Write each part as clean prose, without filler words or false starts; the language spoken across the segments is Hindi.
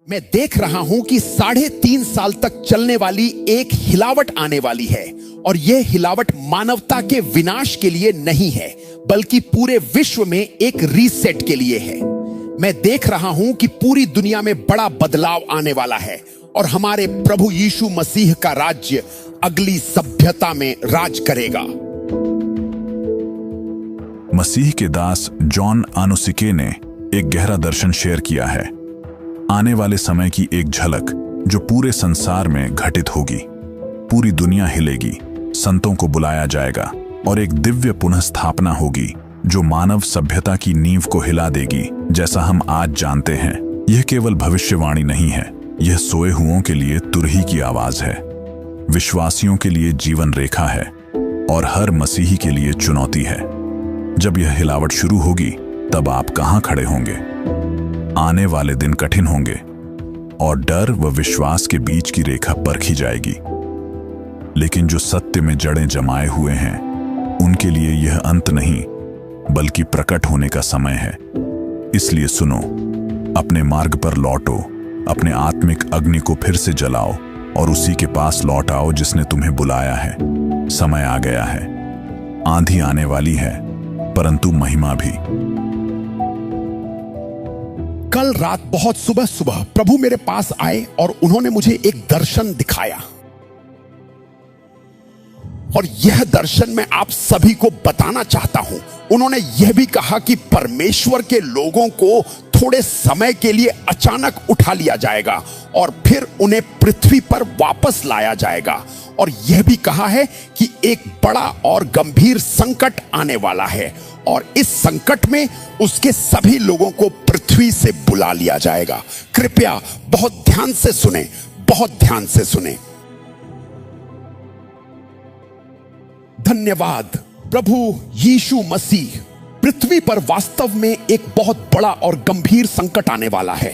मैं देख रहा हूं कि 3.5 साल तक चलने वाली एक हिलावट आने वाली है, और यह हिलावट मानवता के विनाश के लिए नहीं है, बल्कि पूरे विश्व में एक रीसेट के लिए है। मैं देख रहा हूं कि पूरी दुनिया में बड़ा बदलाव आने वाला है, और हमारे प्रभु यीशु मसीह का राज्य अगली सभ्यता में राज करेगा। मसीह के दास जॉन आनुसिके ने एक गहरा दर्शन शेयर किया है। आने वाले समय की एक झलक जो पूरे संसार में घटित होगी। पूरी दुनिया हिलेगी, संतों को बुलाया जाएगा और एक दिव्य पुनःस्थापना होगी जो मानव सभ्यता की नींव को हिला देगी, जैसा हम आज जानते हैं। यह केवल भविष्यवाणी नहीं है, यह सोए हुओं के लिए तुरही की आवाज है, विश्वासियों के लिए जीवन रेखा है और हर मसीही के लिए चुनौती है। जब यह हिलावट शुरू होगी, तब आप कहां खड़े होंगे? आने वाले दिन कठिन होंगे और डर व विश्वास के बीच की रेखा परखी जाएगी। लेकिन जो सत्य में जड़ें जमाए हुए हैं, उनके लिए यह अंत नहीं, बल्कि प्रकट होने का समय है। इसलिए सुनो, अपने मार्ग पर लौटो, अपने आत्मिक अग्नि को फिर से जलाओ और उसी के पास लौट आओ जिसने तुम्हें बुलाया है। समय आ गया है, आंधी आने वाली है, परंतु महिमा भी। कल रात बहुत सुबह सुबह प्रभु मेरे पास आए और उन्होंने मुझे एक दर्शन दिखाया, और यह दर्शन मैं आप सभी को बताना चाहता हूं। उन्होंने यह भी कहा कि परमेश्वर के लोगों को थोड़े समय के लिए अचानक उठा लिया जाएगा और फिर उन्हें पृथ्वी पर वापस लाया जाएगा। और यह भी कहा है कि एक बड़ा और गंभीर संकट आने वाला है, और इस संकट में उसके सभी लोगों को पृथ्वी से बुला लिया जाएगा। कृपया बहुत ध्यान से सुने, बहुत ध्यान से सुने। धन्यवाद प्रभु यीशु मसीह। पृथ्वी पर वास्तव में एक बहुत बड़ा और गंभीर संकट आने वाला है,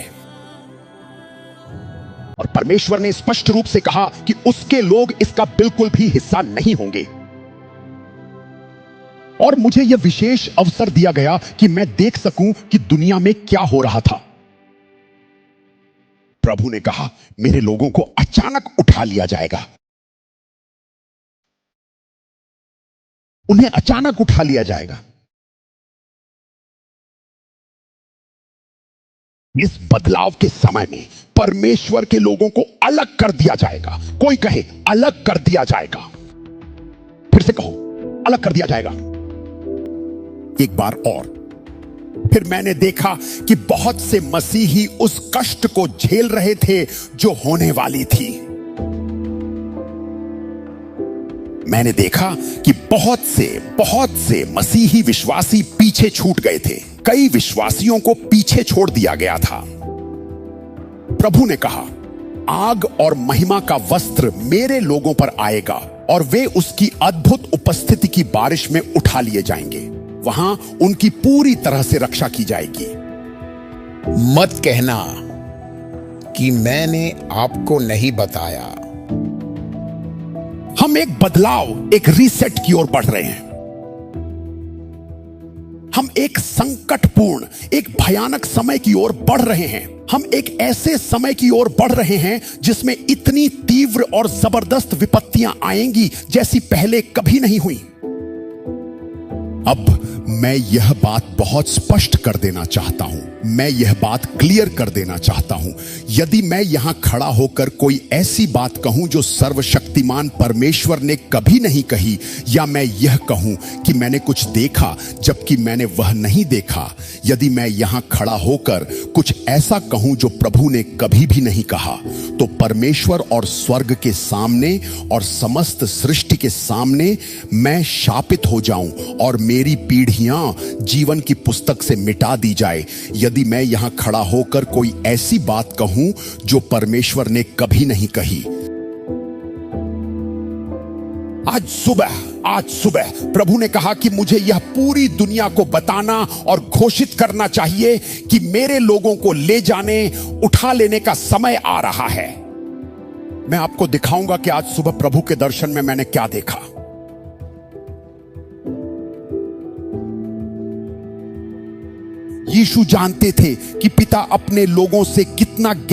और परमेश्वर ने स्पष्ट रूप से कहा कि उसके लोग इसका बिल्कुल भी हिस्सा नहीं होंगे। और मुझे यह विशेष अवसर दिया गया कि मैं देख सकूं कि दुनिया में क्या हो रहा था। प्रभु ने कहा, मेरे लोगों को अचानक उठा लिया जाएगा, उन्हें अचानक उठा लिया जाएगा। इस बदलाव के समय में परमेश्वर के लोगों को अलग कर दिया जाएगा। कोई कहे अलग कर दिया जाएगा। फिर से कहो, अलग कर दिया जाएगा। एक बार और। फिर मैंने देखा कि बहुत से मसीही उस कष्ट को झेल रहे थे जो होने वाली थी। मैंने देखा कि बहुत से मसीही विश्वासी पीछे छूट गए थे। कई विश्वासियों को पीछे छोड़ दिया गया था। प्रभु ने कहा, आग और महिमा का वस्त्र मेरे लोगों पर आएगा और वे उसकी अद्भुत उपस्थिति की बारिश में उठा लिए जाएंगे। वहां उनकी पूरी तरह से रक्षा की जाएगी। मत कहना कि मैंने आपको नहीं बताया। हम एक बदलाव, एक रीसेट की ओर बढ़ रहे हैं। हम एक संकटपूर्ण, एक भयानक समय की ओर बढ़ रहे हैं। हम एक ऐसे समय की ओर बढ़ रहे हैं जिसमें इतनी तीव्र और जबरदस्त विपत्तियां आएंगी जैसी पहले कभी नहीं हुई। अब मैं यह बात बहुत स्पष्ट कर देना चाहता हूं, मैं यह बात क्लियर कर देना चाहता हूं। यदि मैं यहां खड़ा होकर कोई ऐसी बात कहूं जो सर्वशक्तिमान परमेश्वर ने कभी नहीं कही, या मैं यह कहूं कि मैंने कुछ देखा जबकि मैंने वह नहीं देखा, यदि मैं यहां खड़ा होकर कुछ ऐसा कहूं जो प्रभु ने कभी भी नहीं कहा, तो परमेश्वर और स्वर्ग के सामने और समस्त सृष्टि के सामने मैं शापित हो जाऊं और मेरी पीढ़ियां जीवन की पुस्तक से मिटा दी जाए। यदि मैं यहां खड़ा होकर कोई ऐसी बात कहूं जो परमेश्वर ने कभी नहीं कही। आज सुबह प्रभु ने कहा कि मुझे यह पूरी दुनिया को बताना और घोषित करना चाहिए कि मेरे लोगों को ले जाने, उठा लेने का समय आ रहा है। मैं आपको दिखाऊंगा कि आज सुबह प्रभु के दर्शन में मैंने क्या देखा। यीशु जानते थे कि पिता अपने लोगों से कितना